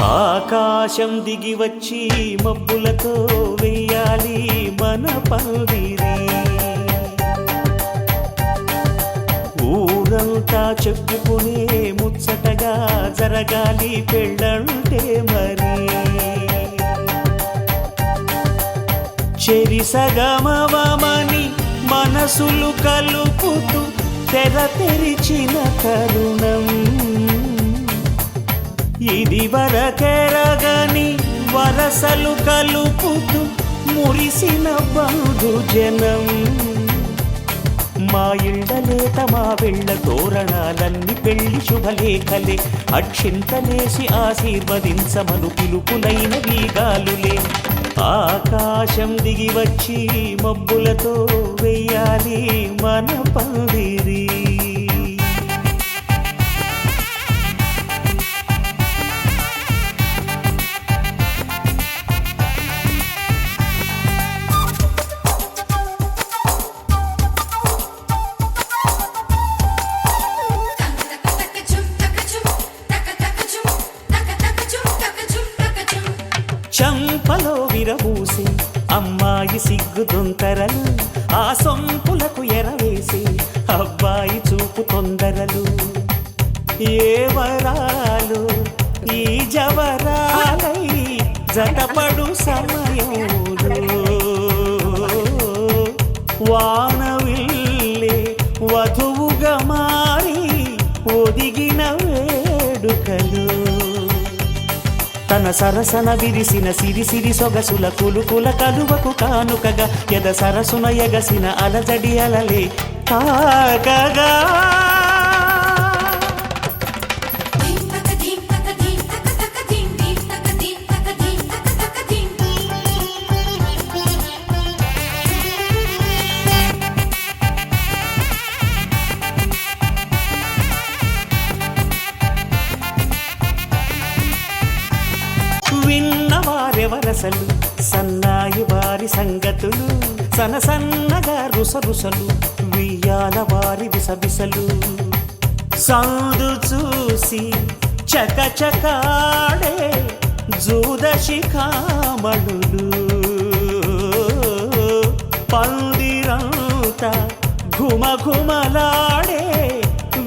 ఆకాశం దిగి వచ్చి మబ్బులతో వెయ్యాలి మన పందిరి. ఊరంతా చెప్పుకునే ముచ్చటగా జరగాలి పెళ్ళంటే మరి. చెరిసగమవమని మనసులు కలుపుతూ తెర తెరిచిన తరుణం, ఇది వరకెరగని వరసలు కలుపుతూ మురిసిన బంధుజనం. మా ఇళ్ళలేత మా వెళ్ళ తోరణాలన్నీ పెళ్లి శుభలేఖలే, అక్షింతలేసి ఆశీర్వదించమను పిలుపులైన వీగాలులే. ఆకాశం దిగి వచ్చి మబ్బులతో వెయ్యాలి మన పందిరి. చంపలో విరబూసి అమ్మాయి సిగ్గుదొంతరలు, ఆ సొంపులకు ఎరవేసి అబ్బాయి చూపు తొందరలు. ఏ వరాలు ఈ జవరాలై జతపడు సమయంలో, వానవిల్లే వధువుగా మారి ఒదిగిన వేడుకలు. తన సరసన విరిసిన సిరిసిరి సొగసుల కులుకుల కలువకు కానుకగా ఎద సరసున ఎగసిన అలజడి అలలే తాకగా. విన్నవారెవరసలు సన్నాయి వారి సంగతులు, సనసన్నగా రుసరుసలు వియ్యాల వారి విసవిసలు. సందు చూసి చకచకాడే జూదశిఖామణులు, పందిరంతా ఘుమఘుమలాడే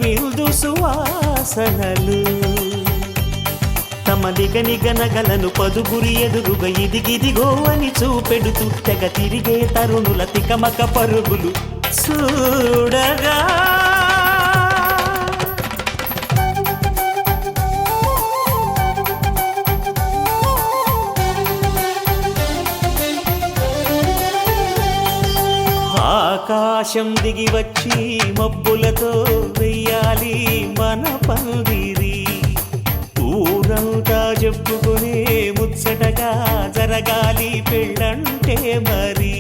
విందు సువాసనలు. తమ నిగనిగనగలను పదుగురి ఎదురుగా ఇదిగిదిగో అని చూపెడుతూ తెగ తిరిగే తరుణుల తికమక పరుగులు చూడగా. ఆకాశం దిగి వచ్చి మబ్బులతో వెయ్యాలి మన పందిరి. ఊరంతా చెప్పుకునే ముచ్చటగా జరగాలి పెళ్ళంటే మరి.